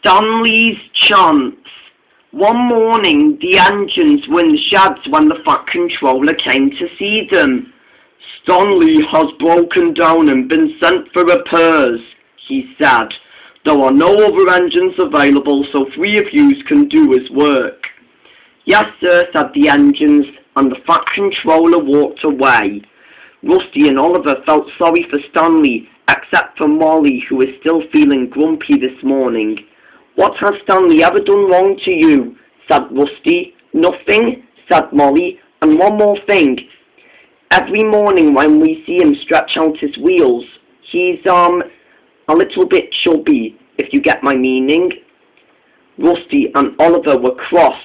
Stanley's chance. One morning, the engines were in the sheds when the Fat Controller came to see them. "Stanley has broken down and been sent for repairs," he said. "There are no other engines available, so 3 of you can do his work." "Yes, sir," said the engines, and the Fat Controller walked away. Rusty and Oliver felt sorry for Stanley, except for Molly, who was still feeling grumpy this morning. "What has Stanley ever done wrong to you?" said Rusty. "Nothing," said Molly, "and one more thing. Every morning when we see him stretch out his wheels, he's, a little bit chubby, if you get my meaning." Rusty and Oliver were cross.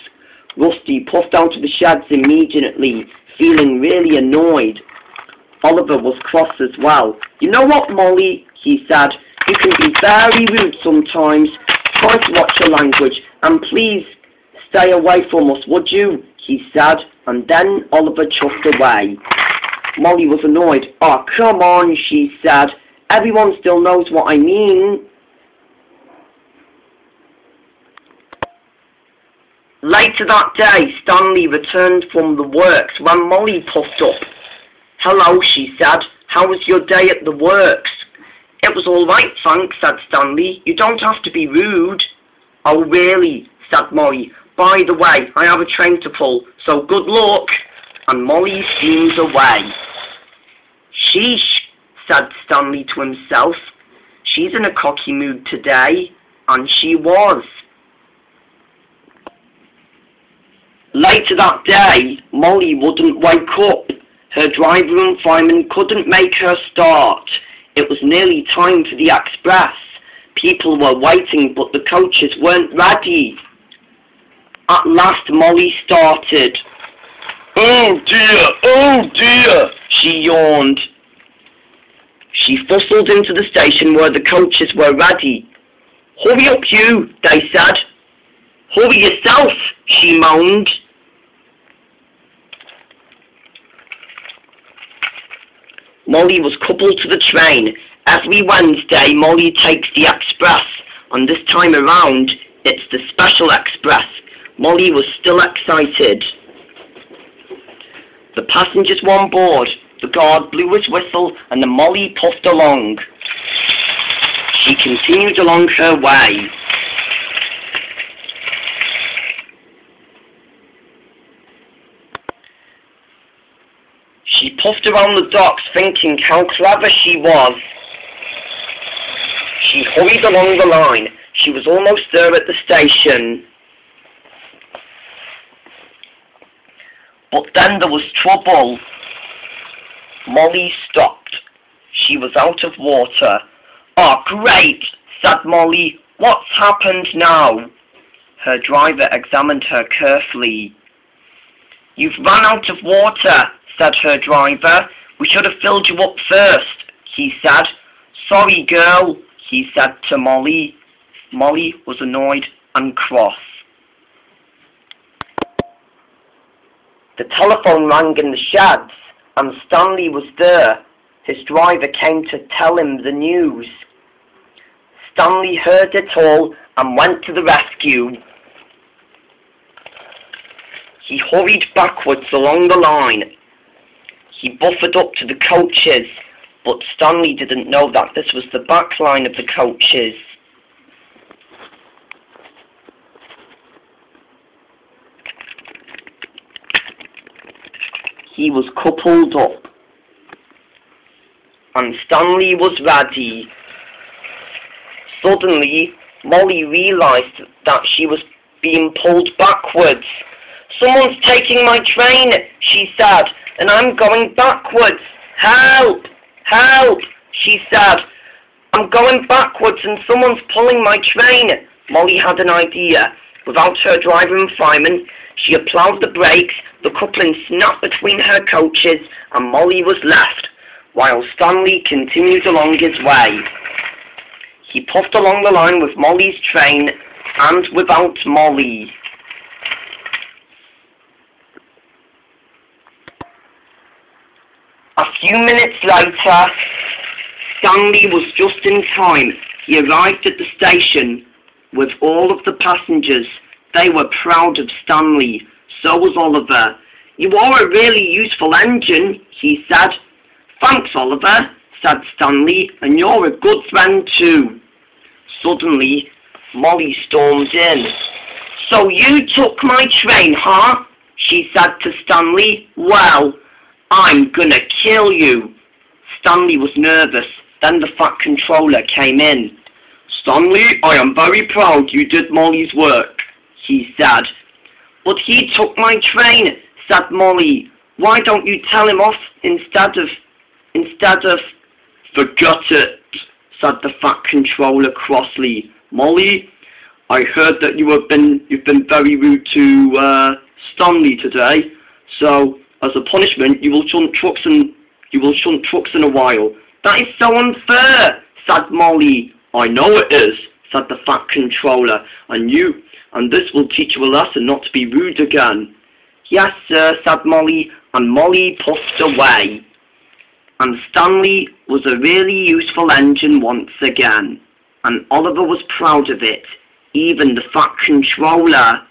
Rusty puffed out of the sheds immediately, feeling really annoyed. Oliver was cross as well. "You know what, Molly," he said, "you can be very rude sometimes. Try to watch your language, and please stay away from us, would you?" he said, and then Oliver chuffed away. Molly was annoyed. "Oh, come on," she said. "Everyone still knows what I mean." Later that day, Stanley returned from the works when Molly puffed up. "Hello," she said. "How was your day at the works?" "It was all right, thanks," said Stanley. "You don't have to be rude." "Oh, really?" said Molly. "By the way, I have a train to pull, so good luck." And Molly steamed away. "Sheesh," said Stanley to himself. "She's in a cocky mood today." And she was. Later that day, Molly wouldn't wake up. Her driver and fireman couldn't make her start. It was nearly time for the express. People were waiting, but the coaches weren't ready. At last, Molly started. Oh dear, she yawned. She bustled into the station where the coaches were ready. "Hurry up you," they said. "Hurry yourself," she moaned. Molly was coupled to the train. Every Wednesday, Molly takes the express, and this time around, it's the special express. Molly was still excited. The passengers were on board. The guard blew his whistle, and then Molly puffed along. She continued along her way. She puffed around the docks, thinking how clever she was. She hurried along the line. She was almost there at the station. But then there was trouble. Molly stopped. She was out of water. "Oh, great," said Molly. "What's happened now?" Her driver examined her carefully. "You've run out of water," said her driver. "We should have filled you up first," he said. "Sorry, girl," he said to Molly. Molly was annoyed and cross. The telephone rang in the sheds, and Stanley was there. His driver came to tell him the news. Stanley heard it all and went to the rescue. He hurried backwards along the line. He buffered up to the coaches, but Stanley didn't know that this was the back line of the coaches. He was coupled up, and Stanley was ready. Suddenly, Molly realized that she was being pulled backwards. "Someone's taking my train," she said, "and I'm going backwards. Help! Help!" she said. "I'm going backwards and someone's pulling my train." Molly had an idea. Without her driver and fireman, she applied the brakes, the coupling snapped between her coaches, and Molly was left, while Stanley continued along his way. He puffed along the line with Molly's train, and without Molly. A few minutes later, Stanley was just in time. He arrived at the station. with all of the passengers. They were proud of Stanley. So was Oliver. "You are a really useful engine," he said. "Thanks, Oliver," said Stanley, "and you're a good friend too." Suddenly, Molly stormed in. "So you took my train, huh?" she said to Stanley. "Well, I'm gonna kill you." Stanley was nervous. Then the Fat Controller came in. "Stanley, I am very proud you did Molly's work," he said. "But he took my train," said Molly. "Why don't you tell him off instead of... "Forget it," said the Fat Controller crossly. "Molly, I heard that you've been very rude to Stanley today. So, as a punishment, you will shunt trucks in a while." "That is so unfair," said Molly. "I know it is," said the Fat Controller, and this will teach you a lesson not to be rude again." "Yes, sir," said Molly, and Molly puffed away. And Stanley was a really useful engine once again, and Oliver was proud of it. Even the Fat Controller